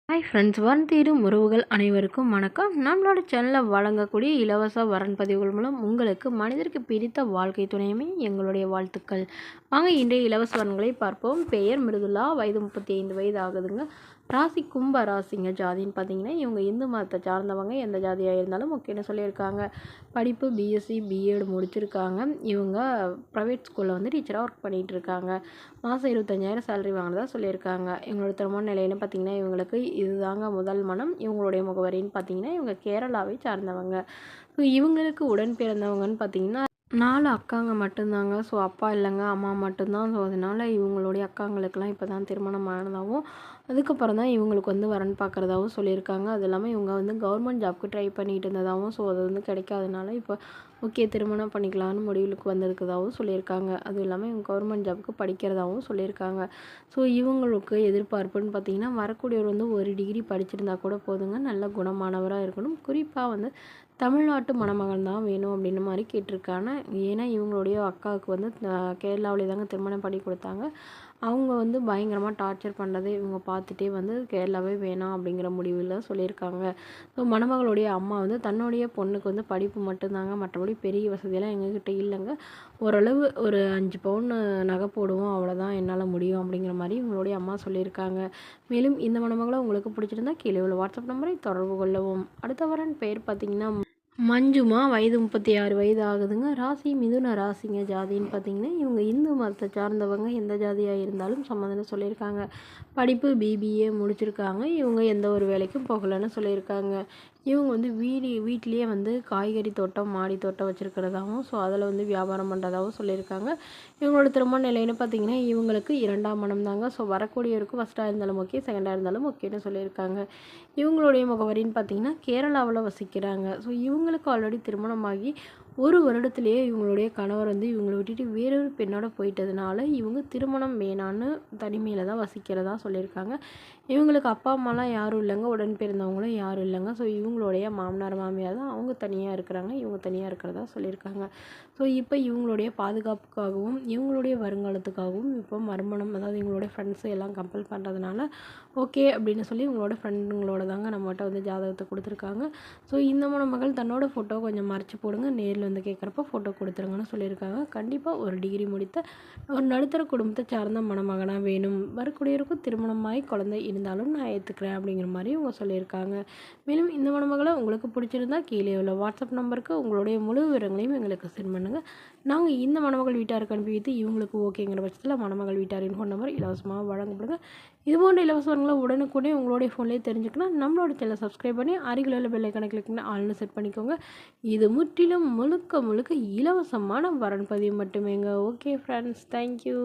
Hi friends, வரன் தேடும் உறவுகள் அனைவருக்கும் வணக்கம். நம்மளோட சேனலில் வழங்கக்கூடிய இலவச வரன் பதிவுகள் மூலம் உங்களுக்கு மனிதருக்கு பிடித்த வாழ்க்கை துணையுமே எங்களுடைய வாழ்த்துக்கள். வாங்க இன்றைய இலவச வரன்களை பார்ப்போம். பெயர் மிருதுலா, வயது 35 வயது ஆகுதுங்க. ராசி கும்ப ராசிங்க. ஜாதின்னு பார்த்தீங்கன்னா இவங்க இந்து மதத்தை சார்ந்தவங்க. எந்த ஜாதியாக இருந்தாலும் ஓகேன்னு சொல்லியிருக்காங்க. படிப்பு பிஎஸ்சி பிஎட் முடிச்சிருக்காங்க. இவங்க ப்ரைவேட் ஸ்கூலில் வந்து டீச்சராக ஒர்க் பண்ணிகிட்டு இருக்காங்க. மாதம் 25,000 சேலரி வாங்கினதா சொல்லியிருக்காங்க. இவங்களோட திருமண நிலைன்னு பார்த்தீங்கன்னா இவங்களுக்கு இதுதாங்க முதல் மனம். இவங்களுடைய முகவரின்னு பார்த்தீங்கன்னா இவங்க கேரளாவை சார்ந்தவங்க. ஸோ இவங்களுக்கு உடன் பிறந்தவங்கன்னு பார்த்தீங்கன்னா 4 அக்காங்க மட்டும்தாங்க. ஸோ அப்பா இல்லைங்க, அம்மா மட்டும்தான். ஸோ அதனால் இவங்களுடைய அக்காங்களுக்கெல்லாம் இப்போ தான் திருமணம் ஆனதாகவும் அதுக்கப்புறம் தான் இவங்களுக்கு வந்து வரன் பார்க்குறதாகவும் சொல்லியிருக்காங்க. அது இல்லாமல் இவங்க வந்து கவர்மெண்ட் ஜாப்க்கு ட்ரை பண்ணிட்டு இருந்ததாகவும், ஸோ அது வந்து கிடைக்காதனால இப்போ ஓகே திருமணம் பண்ணிக்கலான்னு முடிவுக்கு வந்திருக்கதாகவும் சொல்லியிருக்காங்க. அதுவும் இல்லாமல் இவங்க கவர்மெண்ட் ஜாப்க்கு படிக்கிறதாகவும் சொல்லியிருக்காங்க. ஸோ இவங்களுக்கு எதிர்பார்ப்புன்னு பார்த்தீங்கன்னா வரக்கூடியவர் வந்து ஒரு டிகிரி படிச்சிருந்தா கூட போதுங்க. நல்ல குணமானவராக இருக்கணும். குறிப்பாக வந்து தமிழ்நாட்டு மணமகன் தான் வேணும் அப்படின்ற மாதிரி கேட்டிருக்காங்க. ஏன்னா இவங்களுடைய அக்காவுக்கு வந்து கேரளாவிலே தாங்க திருமணம் பண்ணி கொடுத்தாங்க. அவங்க வந்து பயங்கரமாக டார்ச்சர் பண்ணுறதை இவங்க பார்த்துட்டே வந்து கேரளாவே வேணாம் அப்படிங்கிற முடிவில் சொல்லியிருக்காங்க. ஸோ மணமகளுடைய அம்மா வந்து தன்னுடைய பொண்ணுக்கு வந்து படிப்பு மட்டும்தாங்க, மற்றபடி பெரிய வசதியெல்லாம் எங்ககிட்ட இல்லைங்க. ஓரளவு ஒரு 5 பவுன் நகை போடுவோம், அவ்வளோதான் என்னால் முடியும் அப்படிங்கிற மாதிரி இவங்களுடைய அம்மா சொல்லியிருக்காங்க. மேலும் இந்த மணமகளை உங்களுக்கு பிடிச்சிருந்தா கீழே உள்ள வாட்ஸ்அப் நம்பரை தொடர்பு கொள்ளவும். அடுத்த வரன் பெயர் பார்த்தீங்கன்னா மஞ்சுமா, வயது 36 வயது ஆகுதுங்க. ராசி மிதுன ராசிங்க. ஜாதின்னு பார்த்தீங்கன்னா இவங்க இந்து மதத்தை சார்ந்தவங்க. எந்த ஜாதியாக இருந்தாலும் சம்மந்தம்னு சொல்லியிருக்காங்க. படிப்பு பிபிஏ முடிச்சிருக்காங்க. இவங்க எந்த ஒரு வேலைக்கும் போகலைன்னு சொல்லியிருக்காங்க. இவங்க வந்து வீட்லேயே வந்து காய்கறி தோட்டம், மாடி தோட்டம் வச்சுருக்கிறதாகவும், ஸோ அதில் வந்து வியாபாரம் பண்ணுறதாகவும் சொல்லியிருக்காங்க. இவங்களோட திருமண நிலைன்னு பார்த்தீங்கன்னா இவங்களுக்கு 2ஆம் மனம் தாங்க. ஸோ வரக்கூடியவருக்கு ஃபஸ்ட்டாக இருந்தாலும் ஓகே, செகண்டாக இருந்தாலும் ஓகேன்னு சொல்லியிருக்காங்க. இவங்களுடைய முகவரின்னு பார்த்தீங்கன்னா கேரளாவில் வசிக்கிறாங்க. ஸோ இவங்களுக்கு ஆல்ரெடி திருமணமாகி ஒரு வருடத்திலேயே இவங்களுடைய கணவர் வந்து இவங்களை விட்டுட்டு வேறொரு பெண்ணோட போயிட்டதுனால இவங்க திருமணம் வேணான்னு தனிமையில் தான் வசிக்கிறதா சொல்லியிருக்காங்க. இவங்களுக்கு அப்பா அம்மாலாம் யாரும் இல்லைங்க, உடன் பிறந்தவங்களும் யாரும் இல்லைங்க. ஸோ இவங்களுடைய மாமனார் மாமியார் தான், அவங்க தனியாக இருக்கிறாங்க, இவங்க தனியாக இருக்கிறதா சொல்லியிருக்காங்க. ஸோ இப்போ இவங்களுடைய பாதுகாப்புக்காகவும் இவங்களுடைய வருங்காலத்துக்காகவும் இப்போ மறுமணம், அதாவது இவங்களுடைய ஃப்ரெண்ட்ஸு எல்லாம் கம்பல் பண்ணுறதுனால ஓகே அப்படின்னு சொல்லி இவங்களோட ஃப்ரெண்டுங்களோட தாங்க நம்மகிட்ட வந்து ஜாதகத்தை கொடுத்துருக்காங்க. ஸோ இந்த மணமகள் தன்னோட ஃபோட்டோ கொஞ்சம் மறைச்சி போடுங்க, நேரில் வந்து கேட்குறப்ப ஃபோட்டோ கொடுத்துருங்கன்னு சொல்லியிருக்காங்க. கண்டிப்பாக ஒரு டிகிரி முடித்த ஒரு நடுத்தர குடும்பத்தை சார்ந்த மணமகனாக வேணும். வரக்கூடியவருக்கும் திருமணமாகி குழந்தை இருந்தாலும் நான் ஏற்றுக்கிறேன் அப்படிங்கிற மாதிரி இவங்க சொல்லியிருக்காங்க. மேலும் இந்த மணமகளை உங்களுக்கு பிடிச்சிருந்தா கீழே உள்ள வாட்ஸ்அப் நம்பருக்கு உங்களுடைய முழு விவரங்களையும் எங்களுக்கு சென்ட் பண்ணுங்கள். நாங்கள் இந்த மணமகள் வீட்டாருக்கு அனுப்பி வைத்து இவங்களுக்கு ஓகேங்கிற பட்சத்தில் மணமகள் வீட்டாரின் ஃபோன் நம்பர் இலவசமாக வழங்கப்படுங்க. இதுபோன்ற இலவசங்களை உடனுக்குடனே உங்களுடைய ஃபோன்லேயே தெரிஞ்சுக்கணும். நம்மளோட சேனலை சப்ஸ்கிரைப் பண்ணி அருகில் உள்ள பெல் ஐக்கானை கிளிக் பண்ணி ஆல்னு செட் பண்ணிக்கோங்க. இது முற்றிலும் முழுக்க இலவசமான வரன் பதிவு மட்டுமேங்க. Okay friends, thank you.